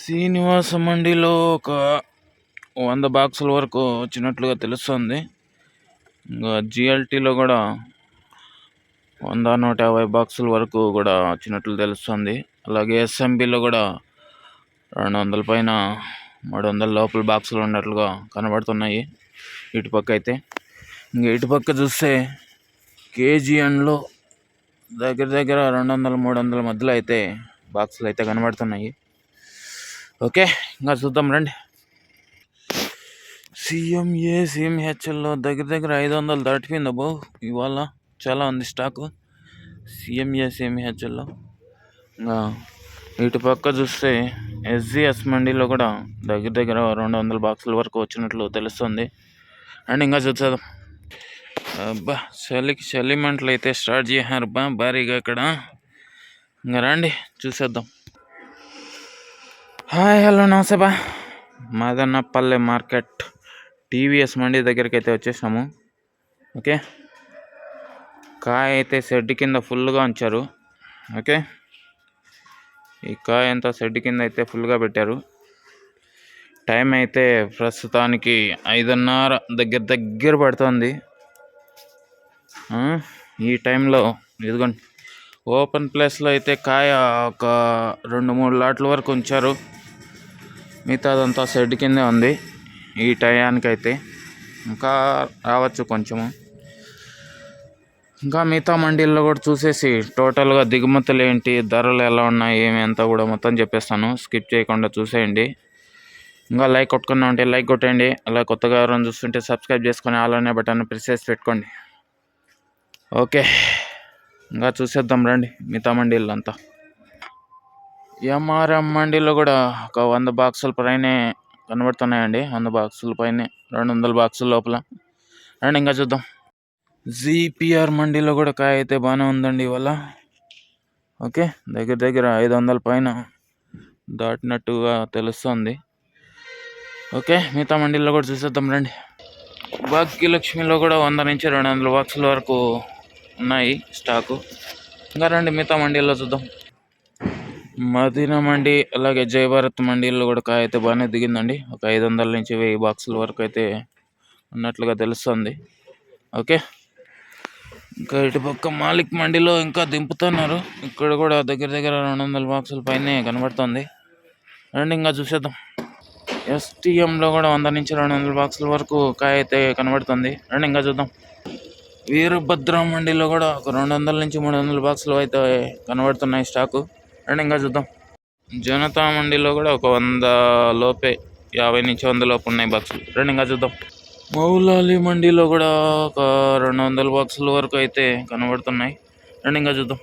శ్రీనివాస మండిలో ఒక 100 బాక్సుల వరకు వచ్చినట్లుగా తెలుస్తుంది. ఇంకా జిఎల్టీలో కూడా 100-150 బాక్సుల వరకు కూడా వచ్చినట్లు తెలుస్తుంది. అలాగే ఎస్ఎంబిలో కూడా 200 పైన 300 లోపల బాక్సులు ఉన్నట్లుగా కనబడుతున్నాయి ఇటుపక్క అయితే. ఇంకా ఇటుపక్క చూస్తే కేజీఎన్లో దగ్గర 200-300 మధ్యలో అయితే బాక్సులు అయితే కనబడుతున్నాయి. ఓకే, ఇంకా చూద్దాం రండి. సిఎంహెచ్ఎల్లో దగ్గర 500 దాటిపోయింది అబ్బో. ఇవాళ చాలా ఉంది స్టాకు సిఎంహెచ్ఎల్లో. ఇంకా ఇటు పక్క చూస్తే ఎస్జిఎస్ మండీలో కూడా దగ్గర 200 బాక్సుల వరకు వచ్చినట్లు తెలుస్తుంది. అండ్ ఇంకా చూద్దాం. అబ్బా, చలి మంటలు అయితే స్టార్ట్ చేశారు బా భారీగా ఇక్కడ. ఇంకా రండి చూసేద్దాం. హాయ్, హలో, నమస్తే బా. మదనపల్లె మార్కెట్ టీవీఎస్ మండీ దగ్గరికి అయితే వచ్చేసాము. ఓకే, కాయ అయితే షెడ్ కింద ఫుల్గా ఉంచారు. ఓకే, ఈ కాయ అంతా షెడ్ కింద అయితే ఫుల్గా పెట్టారు. టైం అయితే ప్రస్తుతానికి 5:30 దగ్గర పడుతుంది. ఈ టైంలో ఇదిగోండి ఓపెన్ ప్లేస్లో అయితే కాయ ఒక 2-3 లాట్ల వరకు ఉంచారు. మిగతాదంతా షెడ్ కిందే ఉంది ఈ టయానికైతే. ఇంకా రావచ్చు కొంచెము. ఇంకా మిగతా మండీల్లో కూడా చూసేసి టోటల్గా దిగుమతులు ఏంటి, ధరలు ఎలా ఉన్నాయి, ఏమి అంతా కూడా మొత్తం చెప్పేస్తాను. స్కిప్ చేయకుండా చూసేయండి. ఇంకా లైక్ కొట్టుకున్నా ఉంటే లైక్ కొట్టండి. అలా కొత్తగా ఎవరైనా చూస్తుంటే సబ్స్క్రైబ్ చేసుకొని అలానే బటన్ ప్రెస్ చేసి పెట్టుకోండి. ఓకే, ఇంకా చూసేద్దాం రండి మిగతా మండీలు అంతా. ఎంఆర్ఎం మండీలో కూడా ఒక 100 బాక్సుల పైనే కనబడుతున్నాయండి. 100 బాక్సుల పైనే, 200 బాక్సుల లోపల. అండ్ ఇంకా చూద్దాం. జీపీఆర్ మండీలో కూడా కాయ అయితే బాగానే ఉందండి ఇవాళ. ఓకే, దగ్గర 500 పైన దాటినట్టుగా తెలుస్తుంది. ఓకే, మిగతా మండీల్లో కూడా చూసేద్దాం రండి. భాగ్యలక్ష్మిలో కూడా 100-200 బాక్సుల వరకు ఉన్నాయి స్టాకు. ఇంకా రండి మిగతా మండీల్లో చూద్దాం. మదీనా మండి అలాగే జయభారత్ మండీల్లో కూడా కాయ అయితే బాగానే దిగిందండి. ఒక 500-1000 బాక్సుల వరకు అయితే ఉన్నట్లుగా తెలుస్తుంది. ఓకే, ఇంకా ఇటుపక్క మాలిక్ మండీలో ఇంకా దింపుతున్నారు. ఇక్కడ కూడా దగ్గర 200 బాక్సుల పైనే కనబడుతుంది. అండ్ ఇంకా చూసేద్దాం. ఎస్టీఎంలో కూడా 100-200 బాక్సుల వరకు కాయ అయితే కనబడుతుంది. అండ్ ఇంకా చూద్దాం. వీరభద్ర మండీలో కూడా ఒక 200-300 బాక్సులు అయితే కనబడుతున్నాయి స్టాకు. అండ్ ఇంకా చూద్దాం. జనతా మండీలో కూడా ఒక 100 లోపే, 50-100 లోపు ఉన్నాయి బాక్సులు. అండ్ ఇంకా చూద్దాం. మౌలాలి మండీలో కూడా ఒక 200 బాక్సుల వరకు అయితే కనబడుతున్నాయి. అండ్ ఇంకా చూద్దాం.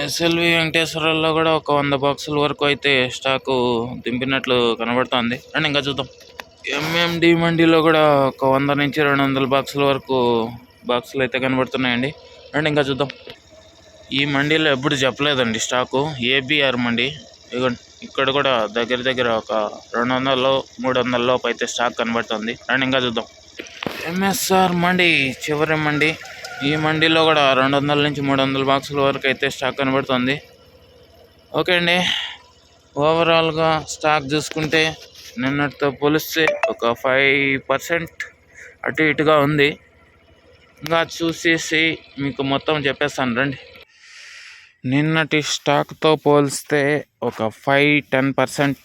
ఎస్ఎల్వి వెంకటేశ్వరలో కూడా ఒక 100 బాక్సుల వరకు అయితే స్టాకు దింపినట్లు కనబడుతుంది. అండ్ ఇంకా చూద్దాం. ఎంఎండి మండీలో కూడా ఒక 100-200 బాక్సుల వరకు బాక్సులు అయితే కనబడుతున్నాయండి. అండ్ ఇంకా చూద్దాం. ఈ మండీలో ఎప్పుడు చెప్పలేదండి స్టాకు. ఏబిఆర్ మండి ఇక్కడ కూడా దగ్గర ఒక 200-300 లోపు అయితే స్టాక్ కనబడుతుంది. అండ్ ఇంకా చూద్దాం. ఎంఎస్ఆర్ మండి చివరి మండి. ఈ మండీలో కూడా 200-300 బాక్సుల వరకు అయితే స్టాక్ కనబడుతుంది. ఓకే అండి, ఓవరాల్గా స్టాక్ చూసుకుంటే నిన్నటితో పోలిస్తే ఒక 5% అటు ఇటుగా ఉంది. ఇంకా చూసేసి మీకు మొత్తం చెప్పేస్తాను రండి. నిన్నటి స్టాక్తో పోలిస్తే ఒక 5-10%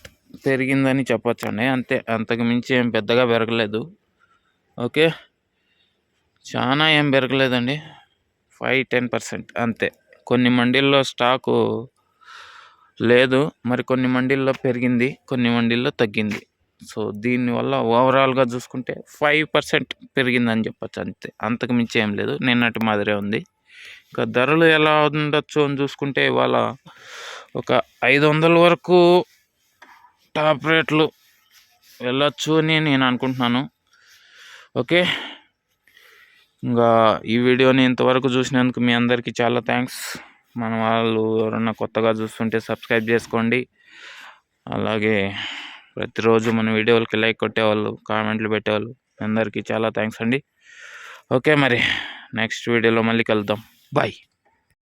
పెరిగిందని చెప్పొచ్చండి. అంతే, అంతకు మించి ఏం పెద్దగా పెరగలేదు. ఓకే, చాలా ఏం పెరగలేదండి, 5-10% అంతే. కొన్ని మండీల్లో స్టాకు లేదు, మరి కొన్ని మండీల్లో పెరిగింది, కొన్ని మండీల్లో తగ్గింది. సో దీనివల్ల ఓవరాల్గా చూసుకుంటే 5% పెరిగిందని చెప్పచ్చు అంతే, అంతకు మించి ఏం లేదు. నిన్నటి మాదిరే ఉంది. ఇంకా ధరలు ఎలా ఉండొచ్చు అని చూసుకుంటే ఇవాళ ఒక 500 వరకు టాప్ రేట్లు వెళ్ళొచ్చు అని నేను అనుకుంటున్నాను. ఓకే, ఇంకా ఈ వీడియోని ఇంతవరకు చూసినందుకు మీ అందరికీ చాలా థ్యాంక్స్. మన వాళ్ళు ఎవరన్నా కొత్తగా చూస్తుంటే సబ్స్క్రైబ్ చేసుకోండి. అలాగే ప్రతిరోజు మన వీడియోలకి లైక్ కొట్టేవాళ్ళు, కామెంట్లు పెట్టేవాళ్ళు అందరికీ చాలా థ్యాంక్స్ అండి. ఓకే, మరి నెక్స్ట్ వీడియోలో మళ్ళీ కలుద్దాం. బాయ్.